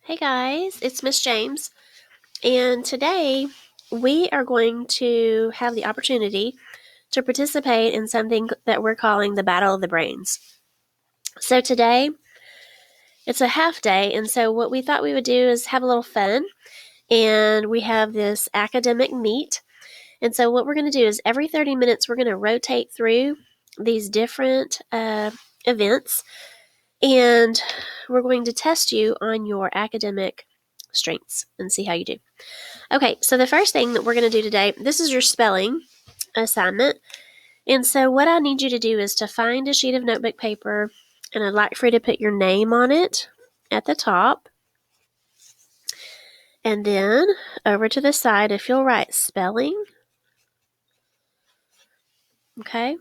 Hey guys, it's Miss James, and today we are going to have the opportunity to participate in something that we're calling the Battle of the Brains. So today it's a half day, and so what we thought we would do is have a little fun, and we have this academic meet. And so what we're going to do is every 30 minutes we're going to rotate through these different events, and we're going to test you on your academic strengths and see how you do. Okay, so the first thing that we're going to do today, this is your spelling assignment. And so what I need you to do is to find a sheet of notebook paper, and I'd like for you to put your name on it at the top. And then over to the side, if you'll write spelling. Okay.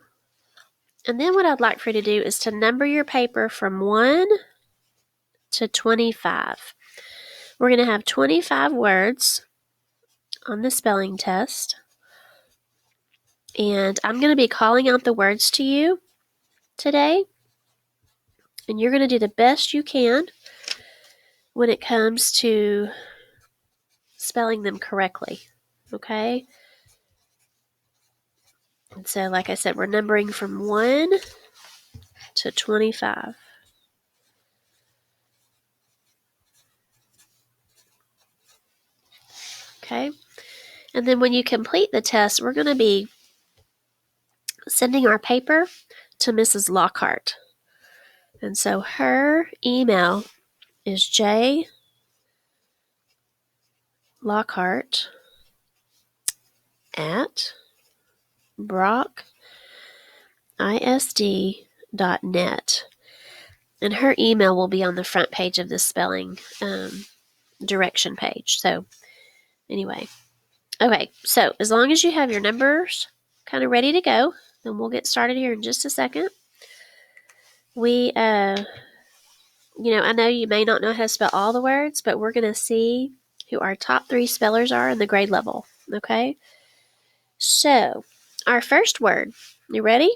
And then what I'd like for you to do is to number your paper from 1 to 25. We're going to have 25 words on the spelling test. And I'm going to be calling out the words to you today. And you're going to do the best you can when it comes to spelling them correctly. Okay? And so, like I said, we're numbering from 1 to 25. Okay? And then when you complete the test, we're going to be sending our paper to Mrs. Lockhart. And so her email is jlockhart@brockisd.net. And her email will be on the front page of the spelling direction page. So anyway, okay, so as long as you have your numbers kind of ready to go, then we'll get started here in just a second. I know you may not know how to spell all the words, but we're going to see who our top 3 spellers are in the grade level, okay? So, our first word, you ready?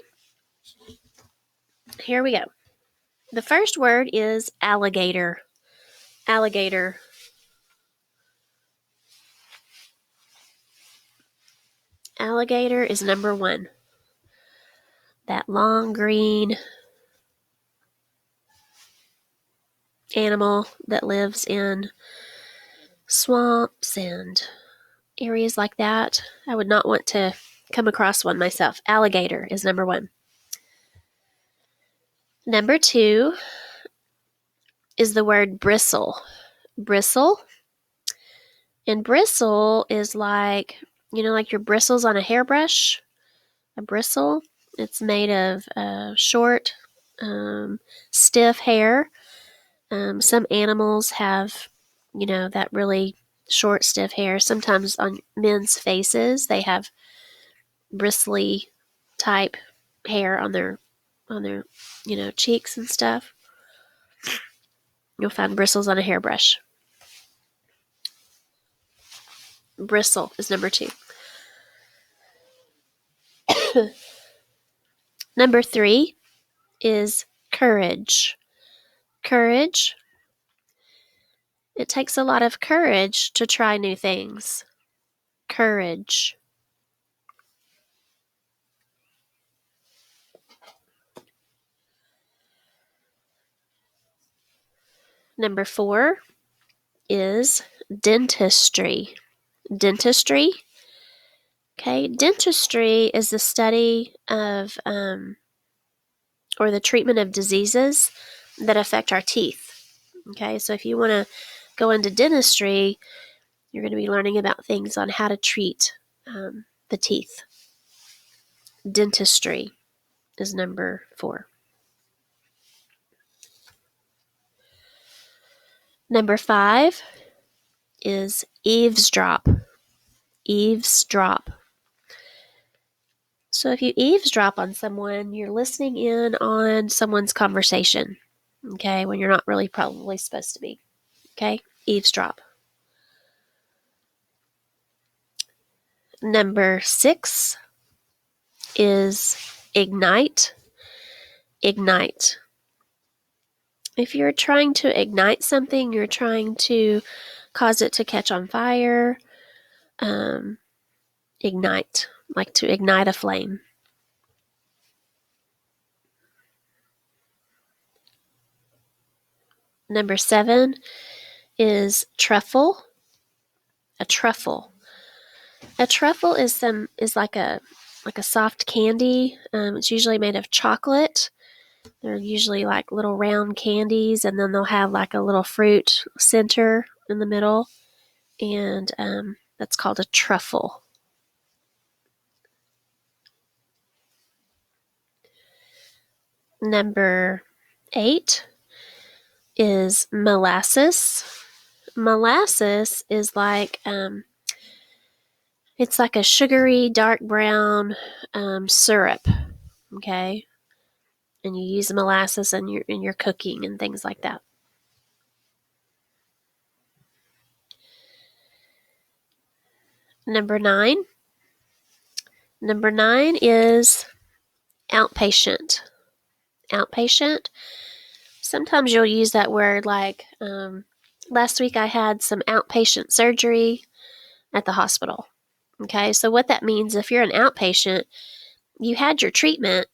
Here we go. The first word is alligator. Alligator. Alligator is number 1. That long green animal that lives in swamps and areas like that. I would not want to come across one myself. Alligator is number 1. Number 2 is the word bristle. Bristle. And bristle is like your bristles on a hairbrush. A bristle. It's made of short, stiff hair. Some animals have, that really short, stiff hair. Sometimes on men's faces, they have bristly type hair on their cheeks and stuff. You'll find bristles on a hairbrush. Bristle is number 2. Number 3 is courage. Courage. It takes a lot of courage to try new things. Courage. Number 4 is dentistry. Dentistry. Okay, dentistry is the study of or the treatment of diseases that affect our teeth. Okay, so if you want to go into dentistry, you're going to be learning about things on how to treat the teeth. Dentistry is number 4. Number 5 is eavesdrop. Eavesdrop. So if you eavesdrop on someone, you're listening in on someone's conversation, okay, when you're not really probably supposed to be. Okay, eavesdrop. Number 6 is ignite. Ignite. If you're trying to ignite something, you're trying to cause it to catch on fire, ignite, like to ignite a flame. Number 7 is truffle. A truffle. A truffle is like a soft candy. It's usually made of chocolate. They're usually like little round candies, and then they'll have like a little fruit center in the middle, and that's called a truffle. Number 8 is molasses. Molasses is like it's like a sugary dark brown syrup. Okay, and you use molasses in your cooking and things like that. Number 9. Number 9 is outpatient. Outpatient. Sometimes you'll use that word like last week I had some outpatient surgery at the hospital. Okay, so what that means, if you're an outpatient, you had your treatment,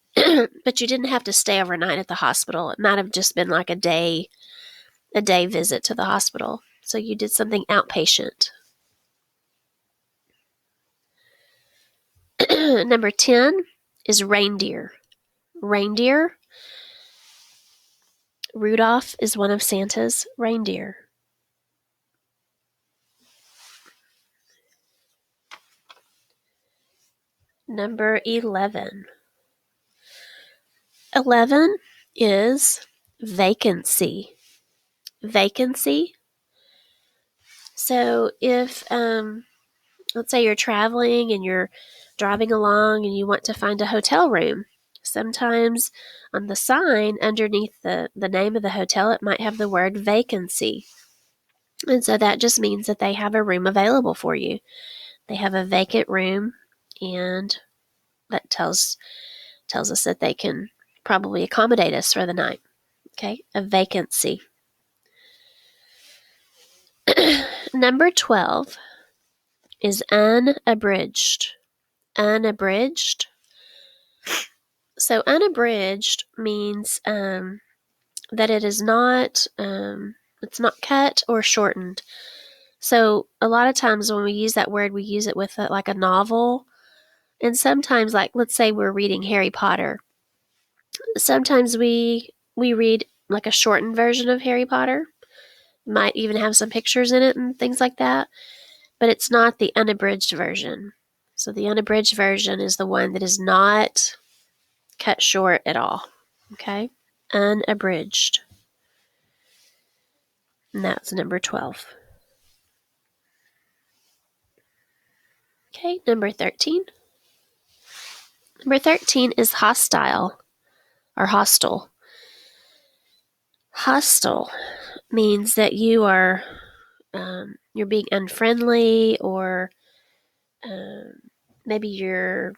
but you didn't have to stay overnight at the hospital. It might have just been like a day visit to the hospital. So you did something outpatient. Number 10 is reindeer. Reindeer. Rudolph is one of Santa's reindeer. Number 11. 11 is vacancy. Vacancy. So if, let's say you're traveling and you're driving along and you want to find a hotel room, sometimes on the sign underneath the name of the hotel, it might have the word vacancy. And so that just means that they have a room available for you. They have a vacant room, and that tells us that they can probably accommodate us for the night. Okay, a vacancy. Number 12 is unabridged. Unabridged. So unabridged means that it is not it's not cut or shortened. So a lot of times when we use that word, we use it with like a novel, and sometimes, like let's say we're reading Harry Potter. Sometimes we read like a shortened version of Harry Potter. Might even have some pictures in it and things like that, but it's not the unabridged version. So the unabridged version is the one that is not cut short at all. Okay? Unabridged. And that's number 12. Okay, number 13. Number 13 is hostile or hostile. Hostile means that you are you're being unfriendly, or maybe you're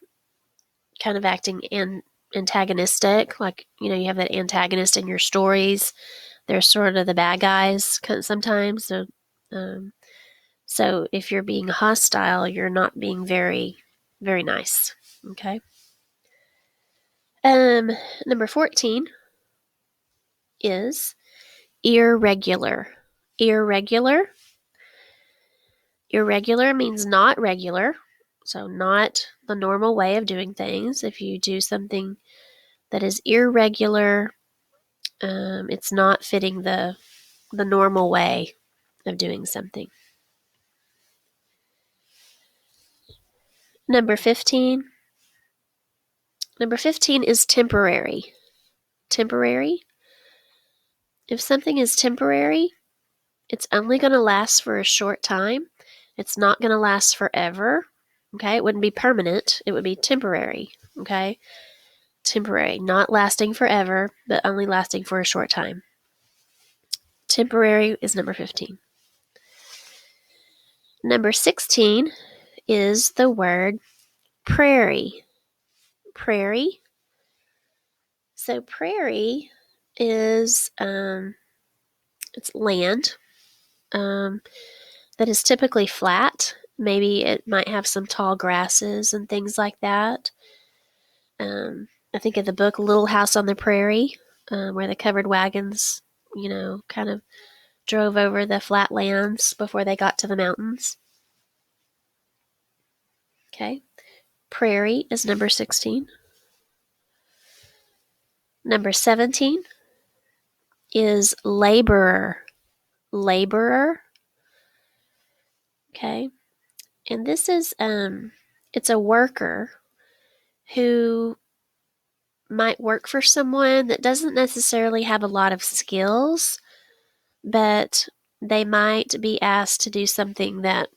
kind of acting antagonistic. Like, you have that antagonist in your stories. They're sort of the bad guys sometimes. So if you're being hostile, you're not being very, very nice. Okay. Number 14 is irregular. Irregular. Irregular means not regular. So not the normal way of doing things. If you do something that is irregular, it's not fitting the normal way of doing something. Number 15. Number 15 is temporary. Temporary. If something is temporary, it's only going to last for a short time. It's not going to last forever. Okay, it wouldn't be permanent. It would be temporary. Okay, temporary, not lasting forever, but only lasting for a short time. Temporary is number 15. Number 16 is the word prairie. Prairie. So prairie is It's land um, that is typically flat. Maybe it might have some tall grasses and things like that. I think of the book Little House on the Prairie, where the covered wagons, kind of drove over the flat lands before they got to the mountains. Okay. Prairie is number 16. Number 17 is laborer. Laborer. Okay. And this is it's a worker who might work for someone that doesn't necessarily have a lot of skills, but they might be asked to do something that,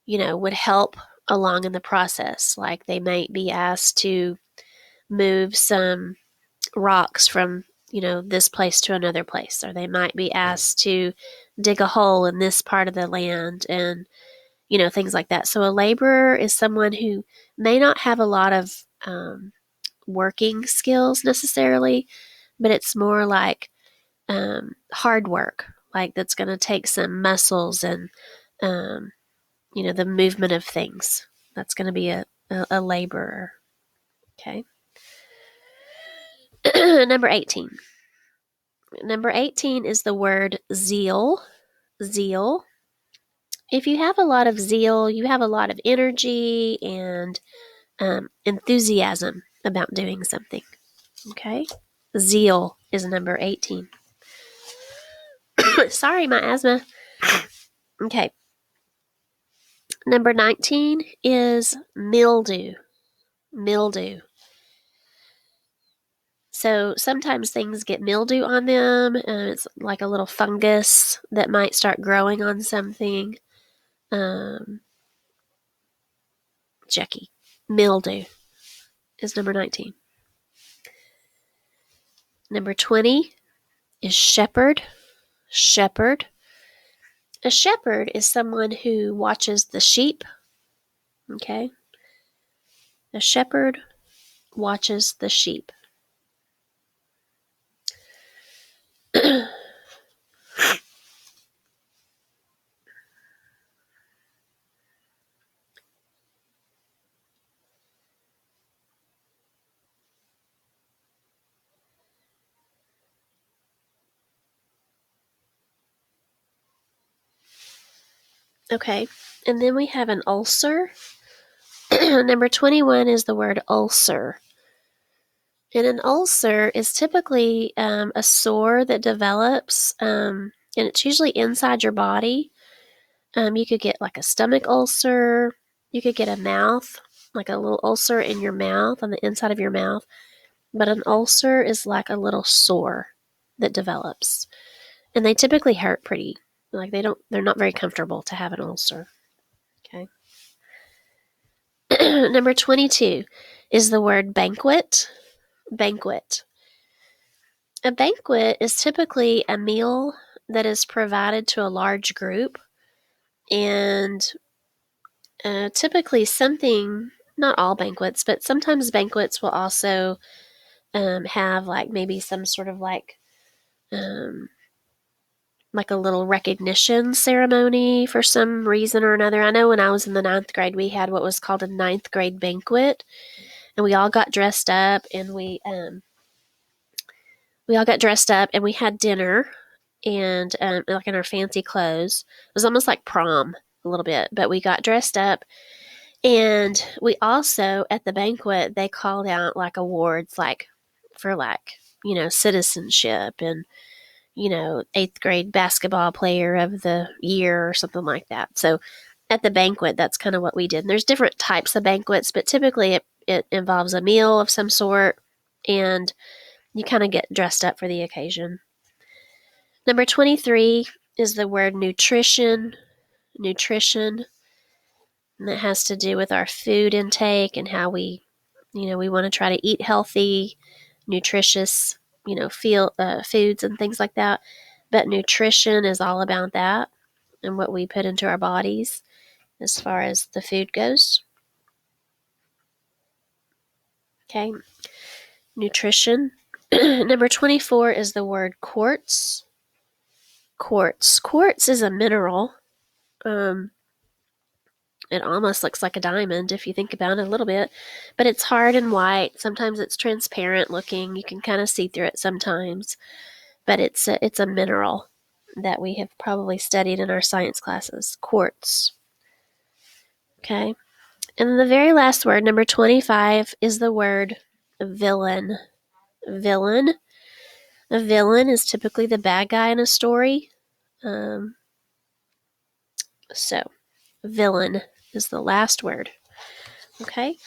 would help along in the process. Like they might be asked to move some rocks from, this place to another place, or they might be asked to dig a hole in this part of the land and, things like that. So a laborer is someone who may not have a lot of working skills necessarily, but it's more like hard work, like that's going to take some muscles and, um, the movement of things. That's going to be a laborer. Okay. Number 18. Number 18 is the word zeal. Zeal. If you have a lot of zeal, you have a lot of energy and enthusiasm about doing something. Okay. Zeal is number 18. Sorry, my asthma. Okay. Number 19 is mildew. Mildew. So sometimes things get mildew on them, and it's like a little fungus that might start growing on something. Jackie. Mildew is number 19. Number 20 is shepherd. Shepherd. A shepherd is someone who watches the sheep. Okay. A shepherd watches the sheep. Okay. And then we have an ulcer. Number 21 is the word ulcer. And an ulcer is typically a sore that develops, and it's usually inside your body. You could get like a stomach ulcer. You could get a mouth, like a little ulcer in your mouth, on the inside of your mouth. But an ulcer is like a little sore that develops. And they typically hurt pretty. Like they're not very comfortable to have an ulcer. Okay. Number 22 is the word banquet. Banquet. A banquet is typically a meal that is provided to a large group, and typically something, not all banquets, but sometimes banquets will also have like maybe some sort of um, like a little recognition ceremony for some reason or another. I know when I was in the ninth grade, we had what was called a ninth grade banquet, and we all got dressed up, and we had dinner, and like in our fancy clothes. It was almost like prom a little bit, but we got dressed up, and we also at the banquet they called out like awards, like for citizenship and eighth grade basketball player of the year or something like that. So at the banquet, that's kind of what we did. And there's different types of banquets, but typically it involves a meal of some sort, and you kind of get dressed up for the occasion. Number 23 is the word nutrition. Nutrition. And that has to do with our food intake and how we want to try to eat healthy, nutritious, foods and things like that. But nutrition is all about that and what we put into our bodies as far as the food goes. Okay. Nutrition. Number 24 is the word quartz. Quartz. Quartz is a mineral. It almost looks like a diamond if you think about it a little bit, but it's hard and white. Sometimes it's transparent looking. You can kind of see through it sometimes, but it's a mineral that we have probably studied in our science classes. Quartz. Okay. And then the very last word, number 25, is the word villain. Villain. A villain is typically the bad guy in a story. So, villain is the last word. Okay?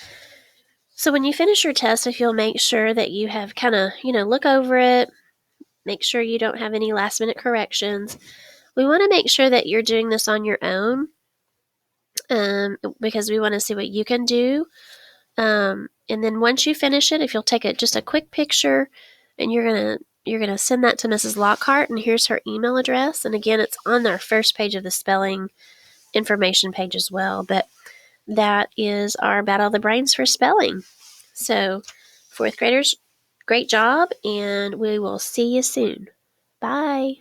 So when you finish your test, if you'll make sure that you have kind of, look over it, make sure you don't have any last minute corrections. We want to make sure that you're doing this on your own because we want to see what you can do. And then once you finish it, if you'll take just a quick picture and you're gonna send that to Mrs. Lockhart, and here's her email address. And again, it's on our first page of the spelling information page as well. But that is our Battle of the Brains for spelling. So, fourth graders, great job, and we will see you soon. Bye.